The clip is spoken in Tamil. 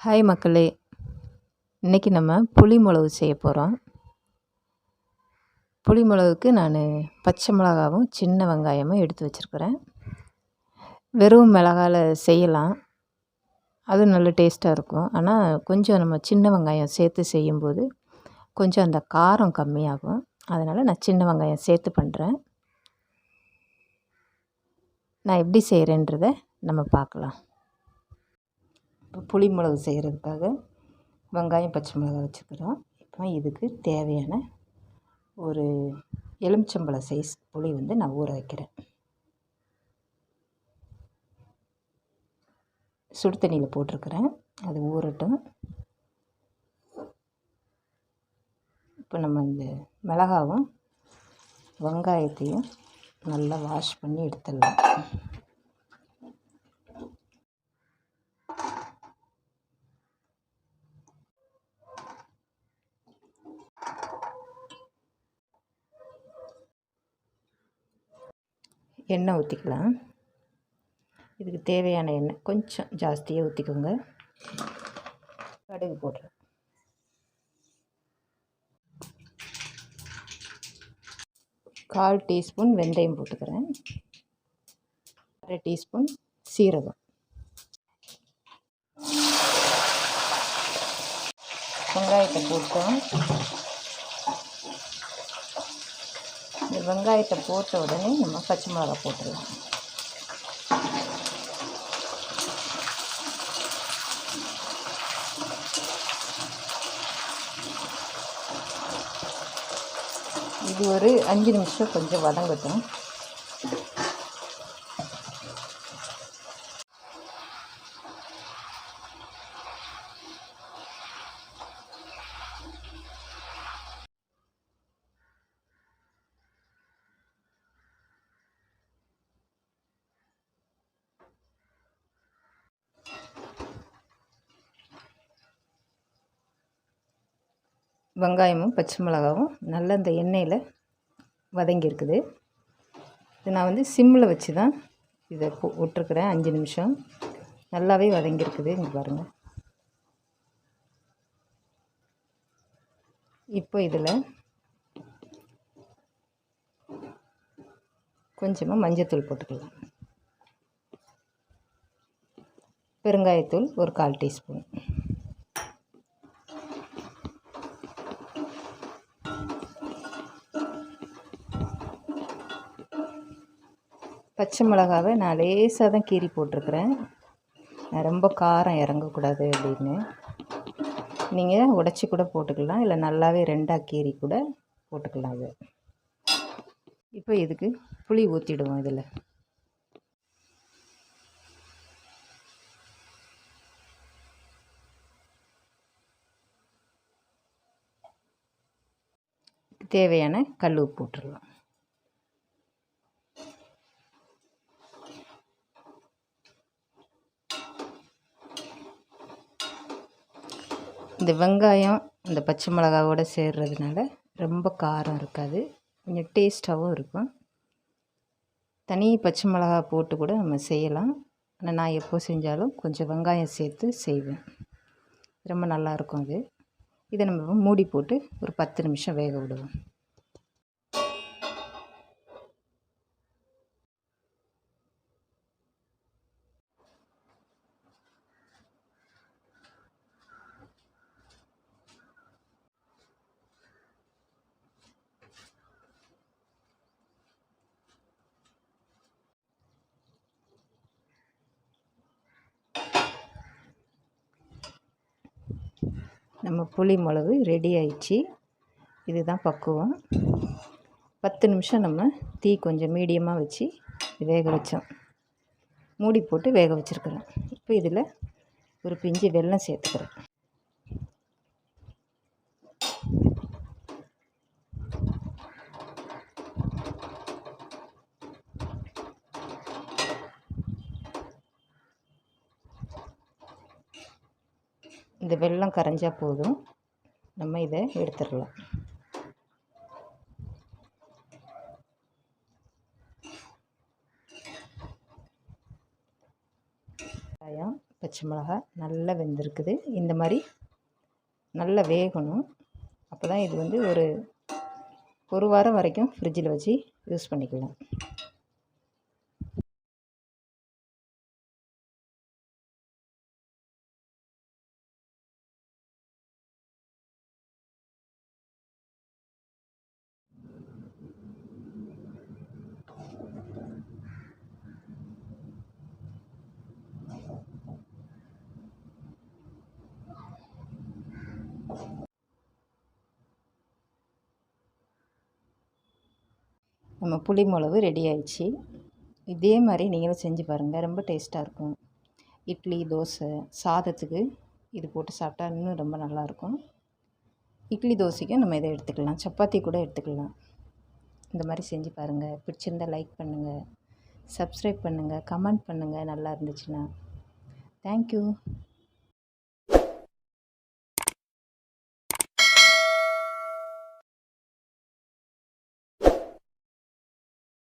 ஹாய் மக்களே, இன்றைக்கி நம்ம புளி மிளகு செய்ய போகிறோம். புளி மிளகுக்கு நான் பச்சை மிளகாவும் சின்ன வெங்காயமும் எடுத்து வச்சுருக்கிறேன். வெறும் மிளகாவில் செய்யலாம், அது நல்ல டேஸ்ட்டாக இருக்கும். ஆனால் கொஞ்சம் நம்ம சின்ன வெங்காயம் சேர்த்து செய்யும்போது கொஞ்சம் அந்த காரம் கம்மியாகும். அதனால் நான் சின்ன வெங்காயம் சேர்த்து பண்ணுறேன். நான் எப்படி செய்கிறேன்றதை நம்ம பார்க்கலாம். இப்போ புளி மிளகு செய்கிறதுக்காக வெங்காயம் பச்சை மிளகாய் வச்சுக்கிறோம். இப்போ இதுக்கு தேவையான ஒரு எலுமிச்சம்பழம் சைஸ் புளி நான் ஊற வைக்கிறேன். சுடு தண்ணியில் போட்டிருக்கிறேன், அது ஊறட்டும். இப்போ நம்ம இந்த மிளகாவும் வெங்காயத்தையும் நல்லா வாஷ் பண்ணி எடுத்துடலாம். எண்ணெய் ஊற்றிக்கலாம். இதுக்கு தேவையான எண்ணெய் கொஞ்சம் ஜாஸ்தியாக ஊற்றிக்கோங்க. கடுகு போடுறேன். கால் டீஸ்பூன் வெந்தயம் போட்டுக்கிறேன். அரை டீஸ்பூன் சீரகம். வெங்காயத்தை போட்டோம். இந்த வெங்காயத்தை போட்ட உடனே நம்ம பச்சை மிளகாய் போட்டுடலாம். இது ஒரு 5 நிமிஷம் கொஞ்சம் வதங்கட்டும். வெங்காயமும் பச்சை மிளகாவும் நல்லா இந்த எண்ணெயில் வதங்கியிருக்குது. இது நான் சிம்மில் வச்சு தான் இதை விட்டுருக்குறேன். 5 நிமிஷம் நல்லாவே வதங்கியிருக்குது. இங்கே பாருங்கள். இப்போ இதில் கொஞ்சமாக மஞ்சத்தூள் போட்டுக்கலாம். பெருங்காயத்தூள் ஒரு 1/4 டீஸ்பூன். பச்சை மிளகாவை நான் லேசாக தான் கீறி போட்டிருக்கிறேன். ரொம்ப காரம் இறங்கக்கூடாது அப்படின்னு. நீங்கள் உடச்சி கூட போட்டுக்கலாம், இல்லை நல்லாவே 2ஆக கீறி கூட போட்டுக்கலாம். இது இப்போ இதுக்கு புளி ஊற்றிடுவோம். இதில் தேவையான கல் உப்பு போட்டுடலாம். இந்த வெங்காயம் இந்த பச்சை மிளகாவோடு சேர்றதுனால ரொம்ப காரம் இருக்காது, கொஞ்சம் டேஸ்ட்டாகவும் இருக்கும். தனி பச்சை மிளகா போட்டு கூட நம்ம செய்யலாம். ஆனால் நான் எப்போ செஞ்சாலும் கொஞ்சம் வெங்காயம் சேர்த்து செய்வேன், ரொம்ப நல்லாயிருக்கும் அது. இதை நம்ம மூடி போட்டு ஒரு 10 நிமிஷம் வேக விடுவோம். நம்ம புளி மிளகு ரெடி ஆயிடுச்சு. இதுதான் பக்குவம். 10 நிமிஷம் நம்ம தீ கொஞ்சம் மீடியமாக வச்சு வேக வச்சோம். மூடி போட்டு வேக வச்சுருக்குறேன். இப்போ இதில் ஒரு பிஞ்சு வெல்லம் சேர்த்துக்கிறேன். இந்த வெல்லம் கரைஞ்சால் போதும், நம்ம இதை எடுத்துடலாம். வெங்காயம் பச்சை மிளகா நல்லா வெந்திருக்குது. இந்த மாதிரி நல்லா வேகணும். அப்போ தான் இது வந்து ஒரு வாரம் வரைக்கும் ஃப்ரிட்ஜில் வச்சு யூஸ் பண்ணிக்கலாம். நம்ம புளி மிளகு ரெடி ஆயிடுச்சு. இதே மாதிரி நீங்களும் செஞ்சு பாருங்கள், ரொம்ப டேஸ்ட்டாக இருக்கும். இட்லி, தோசை, சாதத்துக்கு இது போட்டு சாப்பிட்டா இன்னும் ரொம்ப நல்லாயிருக்கும். இட்லி தோசைக்கும் நம்ம இதை எடுத்துக்கலாம், சப்பாத்தி கூட எடுத்துக்கலாம். இந்த மாதிரி செஞ்சு பாருங்கள். பிடிச்சிருந்தால் லைக் பண்ணுங்கள், சப்ஸ்கிரைப் பண்ணுங்கள், கமெண்ட் பண்ணுங்கள் நல்லா இருந்துச்சுன்னா. தேங்க்யூ.